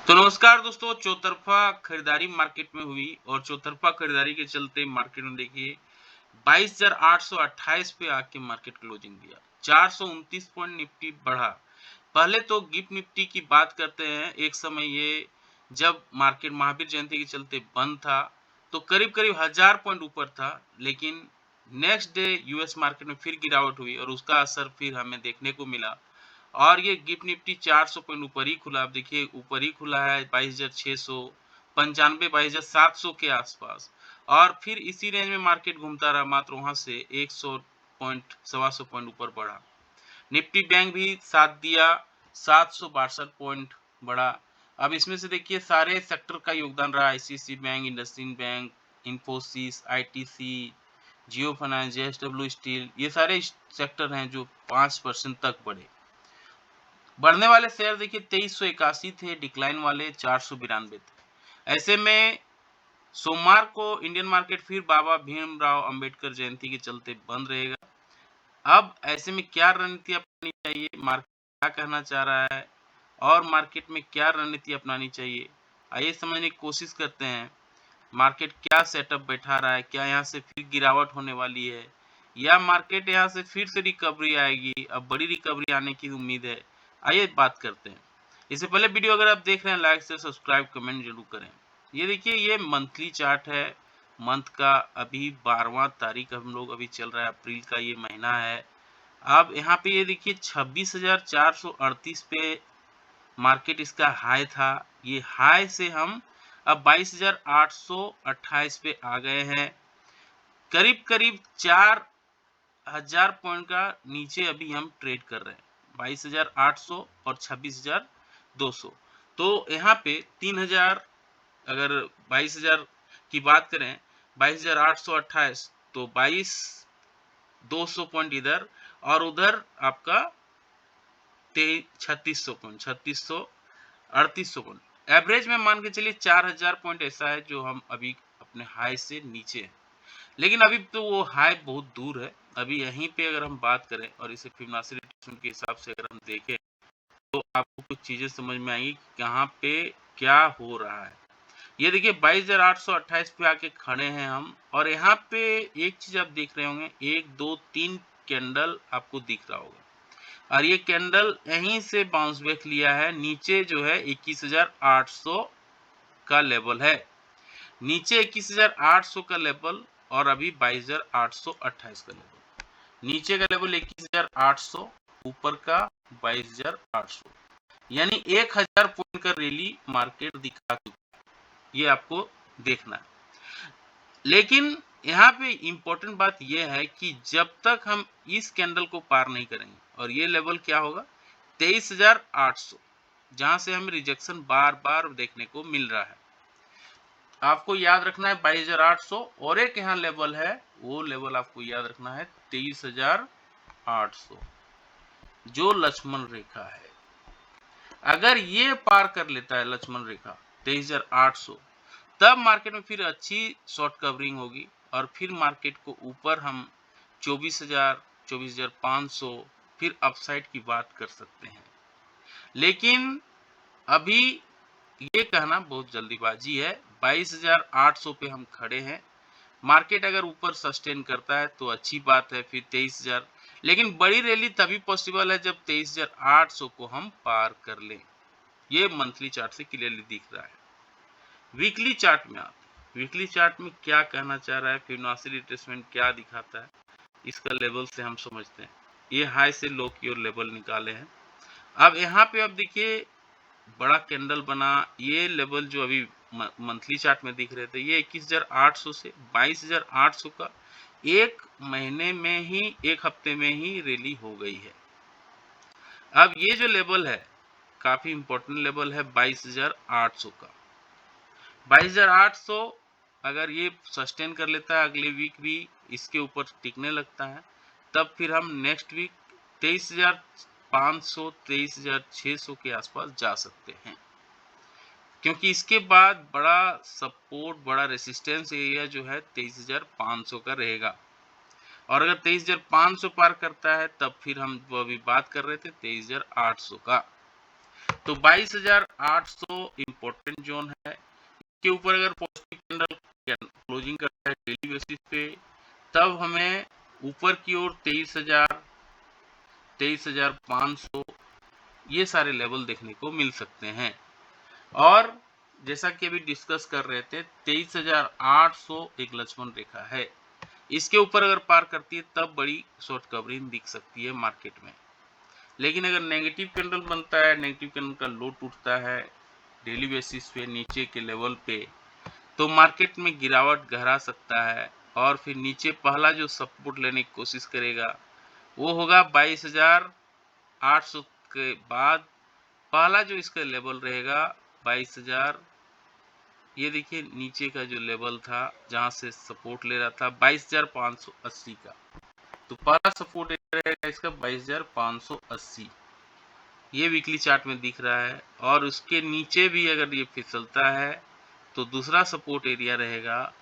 तो नमस्कार दोस्तों, चौतरफा खरीदारी मार्केट में हुई और चौतरफा खरीदारी के चलते मार्केट में देखिए 22,828 पे आके मार्केट क्लोजिंग दिया। 429 पॉइंट निफ्टी बढ़ा। पहले तो गिफ्ट निफ्टी की बात करते हैं। एक समय ये जब मार्केट महावीर जयंती के चलते बंद था तो करीब करीब 1000 पॉइंट ऊपर था, लेकिन नेक्स्ट डे यूएस मार्केट में फिर गिरावट हुई और उसका असर फिर हमें देखने को मिला। और ये गिफ्ट निफ्टी 400 पॉइंट ऊपर ही खुला। आप देखिए ऊपर ही खुला है 22,600, 95, 22,700 के आसपास। और फिर इसी रेंज में मार्केट घूमता रहा, मात्र वहां से 100 पॉइंट, 125 पॉइंट ऊपर बढ़ा। निफ्टी बैंक भी साथ दिया, 762 पॉइंट बढ़ा। अब इसमें से देखिए सारे सेक्टर का योगदान रहा। ICICI bank, IndusInd bank, Infosys, ITC, Jio finance, JSW steel, ये सारे सेक्टर हैं जो 5% तक बढ़े। बढ़ने वाले शेयर देखिए 2381 थे, डिक्लाइन वाले 492 थे। ऐसे में सोमवार को इंडियन मार्केट फिर बाबा भीमराव अंबेडकर जयंती के चलते बंद रहेगा। अब ऐसे में क्या रणनीति अपनानी चाहिए, मार्केट क्या कहना चाह रहा है और मार्केट में क्या रणनीति अपनानी चाहिए, आइए समझने की कोशिश करते हैं। मार्केट क्या सेटअप बैठा रहा है, क्या यहाँ से फिर गिरावट होने वाली है या मार्केट यहाँ से फिर से रिकवरी आएगी। अब बड़ी रिकवरी आने की उम्मीद है, आइए बात करते हैं। इससे पहले वीडियो अगर आप देख रहे हैं, लाइक से सब्सक्राइब कमेंट जरूर करें। ये देखिए ये मंथली चार्ट है। मंथ का अभी 12वां तारीख हम लोग अभी चल रहा है, अप्रैल का ये महीना है। अब यहाँ पे ये देखिए 26,438 पे मार्केट इसका हाई था। ये हाई से हम अब 22,828 पे आ गए हैं। करीब करीब 4,000 पॉइंट का नीचे अभी हम ट्रेड कर रहे हैं, 22,800 और 26,200। तो यहाँ पे 3,000, अगर 22,000 की बात करें, 22,828 तो 22,200 पॉइंट इधर और उधर आपका 3600 पॉइंट, 3800 पॉइंट। एवरेज में मान के चलिए 4,000 पॉइंट ऐसा है जो हम अभी अपने हाई से नीचे हैं। लेकिन अभी तो वो हाई बहुत दूर है। अभी यहीं पे अगर हम बात करें और इसे फिबोनाची रिट्रेसमेंट के हिसाब से अगर हम देखें तो आपको कुछ चीजें समझ में आएंगी कहाँ पे क्या हो रहा है। ये देखिए 22,828 पे आके खड़े हैं हम, और यहाँ पे एक चीज आप देख रहे होंगे, 1 2 3 कैंडल आपको दिख रहा होगा और ये कैंडल यहीं से बाउंस बैक लिया है। नीचे जो है 21,800 का लेवल है, नीचे 21,800 का लेवल और अभी 22,828 का लेवल। नीचे का लेवल 21,800, ऊपर का 22,800, यानी 1,000 पॉइंट का रैली मार्केट दिखा चुका है। ये आपको देखना है। लेकिन यहाँ पे इंपॉर्टेंट बात यह है कि जब तक हम इस कैंडल को पार नहीं करेंगे, और ये लेवल क्या होगा 23,800, जहां से हमें रिजेक्शन बार बार देखने को मिल रहा है। आपको याद रखना है 22,800, और एक यहाँ लेवल है, वो लेवल आपको याद रखना है 23,800, जो लक्ष्मण रेखा है। अगर ये पार कर लेता है लक्ष्मण रेखा 23,800, तब मार्केट में फिर अच्छी शॉर्ट कवरिंग होगी और फिर मार्केट को ऊपर हम 24,000, 24,500 फिर अपसाइड की बात कर सकते हैं। लेकिन अभी ये कहना बहुत जल्दीबाजी है। 22,800 पे हम खड़े हैं। मार्केट अगर ऊपर सस्टेन करता है तो अच्छी बात है, फिर 23,000। लेकिन बड़ी रैली तभी पॉसिबल है जब 23,800 को हम पार कर लें। ये मंथली चार्ट से क्लियरली दिख रहा है। वीकली चार्ट में वीकली चार्ट में क्या कहना चाह रहा है, फिबोनाची रिट्रेसमेंट क्या दिखाता है, इसका लेवल से हम समझते हैं। ये हाई से लो की ओर लेवल निकाले हैं। अब यहाँ पे अब देखिए बड़ा कैंडल बना। ये लेवल जो अभी मंथली चार्ट में दिख रहे थे, ये 21,800 से 22,800 का एक महीने में ही, एक हफ्ते में ही रैली हो गई है। अब ये जो लेवल है काफी इंपॉर्टेंट लेवल है 22,800 का। 22,800 अगर ये सस्टेन कर लेता है, अगले वीक भी इसके ऊपर टिकने लगता है, तब फिर हम नेक्स्ट वीक 23,500, 23,600 के आसपास जा सकते हैं, क्योंकि इसके बाद बड़ा सपोर्ट, बड़ा रेसिस्टेंस एरिया जो है 23,500 का रहेगा। और अगर 23,500 पार करता है तब फिर हम वो अभी बात कर रहे थे 23,800 का। तो 22,800 इम्पोर्टेंट जोन है। इसके ऊपर अगर पॉजिटिव कैंडल क्लोजिंग करता है डेली बेसिस पे, तब हमें ऊपर की ओर 23,000, 23,500 ये सारे लेवल देखने को मिल सकते हैं। और जैसा कि अभी डिस्कस कर रहे थे, 23,800 एक लक्ष्मण रेखा है। इसके ऊपर अगर पार करती है तब बड़ी शॉर्ट कवरिंग दिख सकती है मार्केट में। लेकिन अगर नेगेटिव कैंडल बनता है, नेगेटिव कैंडल का लो टूटता है डेली बेसिस पे नीचे के लेवल पे, तो मार्केट में गिरावट गहरा सकता है। और फिर नीचे पहला जो सपोर्ट लेने की कोशिश करेगा वो होगा 22,800 के बाद पहला जो इसका लेवल रहेगा 22,000। ये देखिए नीचे का जो लेवल था जहां से सपोर्ट ले रहा था 22,580 का, तो पहला सपोर्ट रहेगा इसका 22,580। ये वीकली चार्ट में दिख रहा है। और उसके नीचे भी अगर ये फिसलता है तो दूसरा सपोर्ट एरिया रहेगा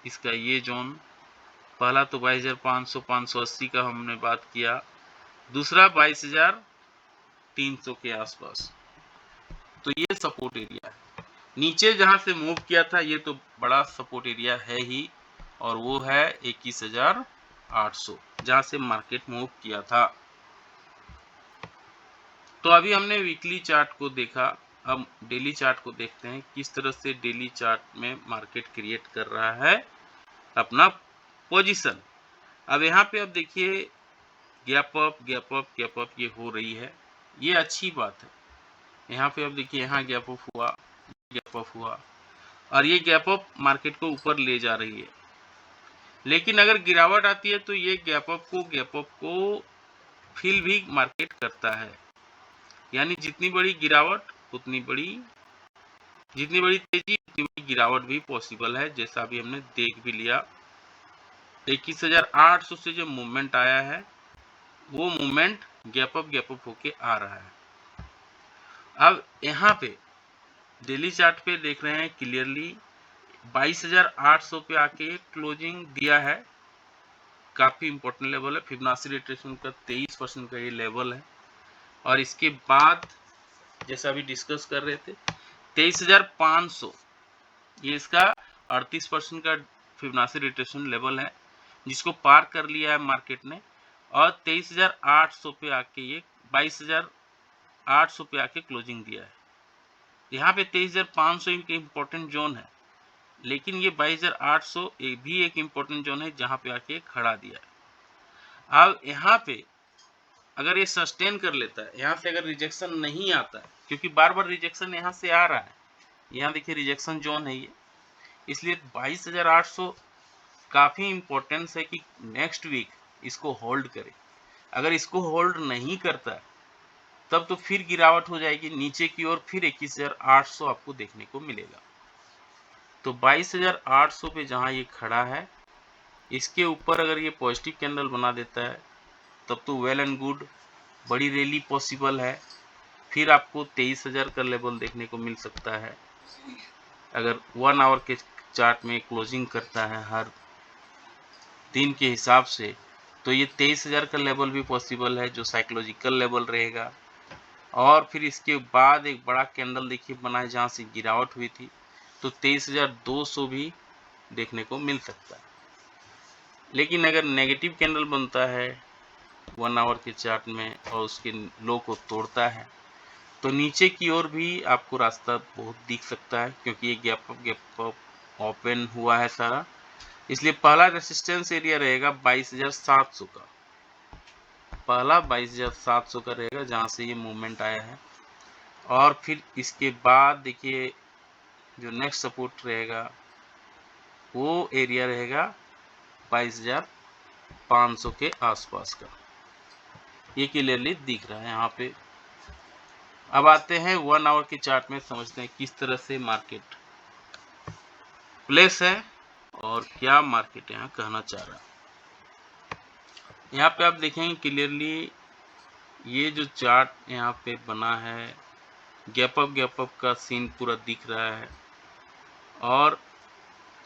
इसका ये जोन। पहला तो 22,500 580 का हमने बात किया, दूसरा 22,300 के आसपास। तो ये सपोर्ट एरिया है। नीचे जहां से मूव किया था ये तो बड़ा सपोर्ट एरिया है ही, और वो है 21,800 जहां से मार्केट मूव किया था। तो अभी हमने वीकली चार्ट को देखा, अब डेली चार्ट को देखते हैं किस तरह से डेली चार्ट में मार्केट क्रिएट कर रहा है अपना पोजीशन। अब यहाँ पे अब देखिए gap up gap up gap up ये हो रही है, ये अच्छी बात है। यहाँ पे अब देखिए यहाँ गैप अप हुआ, गैप अप हुआ, और ये गैप अप मार्केट को ऊपर ले जा रही है। लेकिन अगर गिरावट आती है तो ये गैप अप को फिल भी मार्केट करता है। यानी जितनी बड़ी गिरावट जितनी बड़ी तेजी उतनी बड़ी गिरावट भी पॉसिबल है, जैसा अभी हमने देख भी लिया। 21,800 से जो मूवमेंट आया है वो मूवमेंट गैप अप होके आ रहा है। अब यहाँ पे डेली चार्ट पे देख रहे हैं क्लियरली 22,800 पे आके क्लोजिंग दिया है, काफी इंपॉर्टेंट लेवल है। फिबोनाची रिट्रेसमेंट का 23% का ये लेवल है। और इसके बाद जैसा अभी डिस्कस कर रहे थे 23,500 ये इसका 38% का फिबोनाची रिट्रेसमेंट लेवल है, जिसको पार कर लिया है मार्केट ने। और 23,800 पे आके ये 22,800 पे आके क्लोजिंग दिया है। यहाँ पे 23,500 एक इम्पोर्टेंट जोन है, लेकिन ये 22,800 भी एक इम्पोर्टेंट जोन है जहाँ पे आके खड़ा दिया है। अब यहाँ पे अगर ये सस्टेन कर लेता है, यहाँ से अगर रिजेक्शन नहीं आता है, क्योंकि बार बार रिजेक्शन यहाँ से आ रहा है, यहाँ देखिए रिजेक्शन जोन है ये, इसलिए 22,800 काफी इंपॉर्टेंस है कि नेक्स्ट वीक इसको होल्ड करे। अगर इसको होल्ड नहीं करता है तब तो फिर गिरावट हो जाएगी नीचे की ओर, फिर 21,800 आपको देखने को मिलेगा। तो 22,800 पे जहां ये खड़ा है इसके ऊपर अगर ये पॉजिटिव कैंडल बना देता है तब तो वेल एंड गुड, बड़ी रैली पॉसिबल है। फिर आपको 23,000 का लेवल देखने को मिल सकता है। अगर 1 आवर के चार्ट में क्लोजिंग करता है हर दिन के हिसाब से, तो ये 23,000 का लेवल भी पॉसिबल है जो साइकोलॉजिकल लेवल रहेगा। और फिर इसके बाद एक बड़ा कैंडल देखिए बना है जहाँ से गिरावट हुई थी, तो 23,200 भी देखने को मिल सकता है। लेकिन अगर नेगेटिव कैंडल बनता है 1 आवर के चार्ट में और उसके लो को तोड़ता है तो नीचे की ओर भी आपको रास्ता बहुत दिख सकता है, क्योंकि ये गैप अप ओपन हुआ है सारा। इसलिए पहला रेसिस्टेंस एरिया रहेगा 22,700 का, पहला 22,700 का रहेगा जहां से ये मूवमेंट आया है। और फिर इसके बाद देखिए जो नेक्स्ट सपोर्ट रहेगा वो एरिया रहेगा 22,500 के आसपास का, ये क्लियरली दिख रहा है यहाँ पे। अब आते हैं 1 आवर के चार्ट में, समझते हैं किस तरह से मार्केट प्लेस है और क्या मार्केट यहाँ कहना चाह रहा है। यहाँ पे आप देखेंगे क्लियरली ये जो चार्ट यहाँ पे बना है गैप अप का सीन पूरा दिख रहा है। और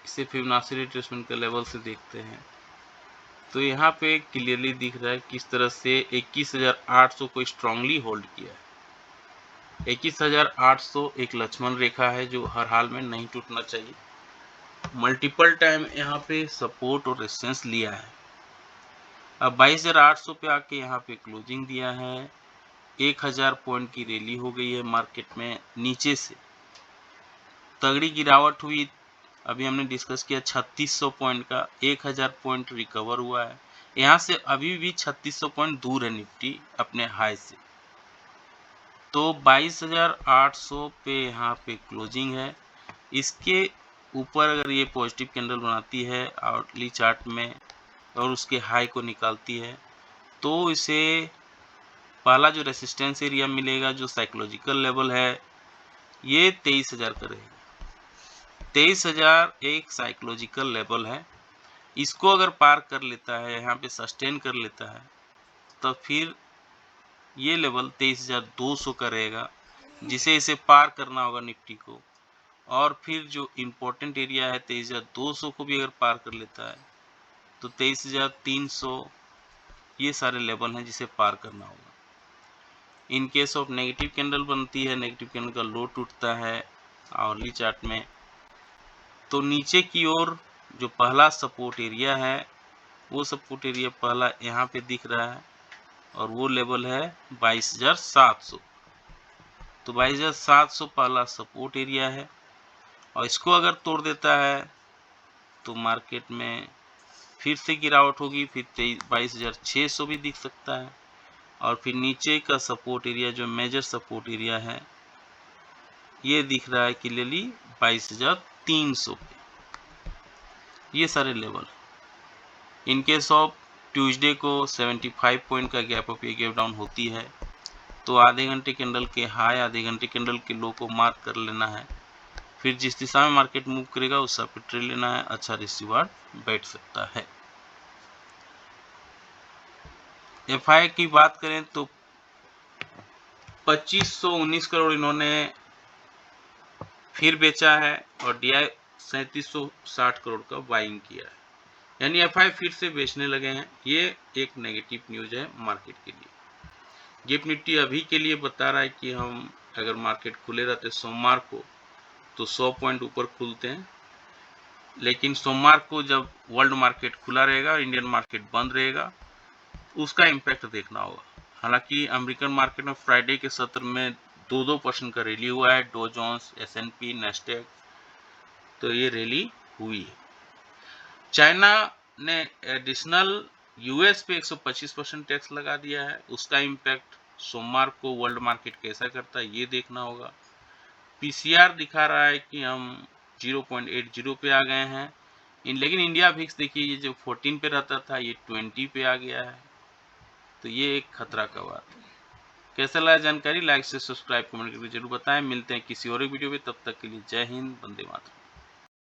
इसे फिबोनाची रिट्रेसमेंट के लेवल से देखते हैं तो यहाँ पे क्लियरली दिख रहा है किस तरह से 21,800 को स्ट्रांगली होल्ड किया है। 21,800 एक लक्ष्मण रेखा है जो हर हाल में नहीं टूटना चाहिए। मल्टीपल टाइम यहाँ पे सपोर्ट और रेजिस्टेंस लिया है। अब 22,800 पे आके यहाँ पे क्लोजिंग दिया है। 1000 पॉइंट की रैली हो गई है मार्केट में, नीचे से तगड़ी गिरावट हुई। अभी हमने डिस्कस किया 3600 पॉइंट का, 1000 पॉइंट रिकवर हुआ है। यहाँ से अभी भी 3600 पॉइंट दूर है निफ्टी अपने हाई से। तो 22,800 पे यहाँ पे क्लोजिंग है। इसके ऊपर अगर ये पॉजिटिव कैंडल बनाती है आउटली चार्ट में और उसके हाई को निकालती है तो इसे पहला जो रेसिस्टेंस एरिया मिलेगा, जो साइकोलॉजिकल लेवल है, ये 23,000 का रहेगा। 23,000 एक साइकोलॉजिकल लेवल है। इसको अगर पार कर लेता है, यहाँ पे सस्टेन कर लेता है, तो फिर ये लेवल 23,200 का रहेगा, जिसे इसे पार करना होगा निफ्टी को। और फिर जो इम्पोर्टेंट एरिया है 23,200 को भी अगर पार कर लेता है तो 23,300, ये सारे लेवल हैं जिसे पार करना होगा। In case of negative candle बनती है, नेगेटिव कैंडल का लो टूटता है आवरली चार्ट में, तो नीचे की ओर जो पहला सपोर्ट एरिया है, वो सपोर्ट एरिया पहला यहाँ पे दिख रहा है और वो लेवल है 22,700। तो 22,700 पहला सपोर्ट एरिया है और इसको अगर तोड़ देता है तो मार्केट में फिर से गिरावट होगी, फिर 22,600 भी दिख सकता है। और फिर नीचे का सपोर्ट एरिया जो मेजर सपोर्ट एरिया है, ये दिख रहा है क्लियरली 22,300 पे। ये सारे level in case of Tuesday को 75 पॉइंट का गैप अप या गैप डाउन होती है तो आधे घंटे कैंडल के हाई, आधे घंटे कैंडल के लो को मार्क कर लेना है। फिर जिस दिशा में मार्केट मूव करेगा उस पे ट्रेड लेना है, अच्छा रिस्क रिवार्ड बैठ सकता है। एफआई की बात करें तो 2519 करोड़ इन्होंने फिर बेचा है और डीआई 3760 करोड़ का बाइंग किया है, यानी एफआई फिर से बेचने लगे हैं। ये एक नेगेटिव न्यूज है मार्केट के लिए। गिफ्ट निफ्टी अभी के लिए बता रहा है कि हम अगर मार्केट खुले रहते सोमवार को तो 100 पॉइंट ऊपर खुलते हैं, लेकिन सोमवार को जब वर्ल्ड मार्केट खुला रहेगा, इंडियन मार्केट बंद रहेगा, उसका इम्पैक्ट देखना होगा। हालांकि अमेरिकन मार्केट में फ्राइडे के सत्र में 2-2% का रैली हुआ है, डो जोन्स, एसएनपी, नेस्डेक, तो ये रैली हुई है। चाइना ने एडिशनल यूएस पे 125% टैक्स लगा दिया है, उसका इम्पैक्ट सोमवार को वर्ल्ड मार्केट कैसा करता है ये देखना होगा। पीसीआर दिखा रहा है कि हम 0.80 पे आ गए हैं, लेकिन इंडिया विक्स देखिए ये जो 14 पे रहता था ये 20 पे आ गया है, तो ये एक खतरा का बात है। कैसा लगा जानकारी? लाइक से सब्सक्राइब कमेंट करके जरूर बताएं। मिलते हैं किसी और वीडियो में, तब तक के लिए जय हिंद, वंदे मातरम।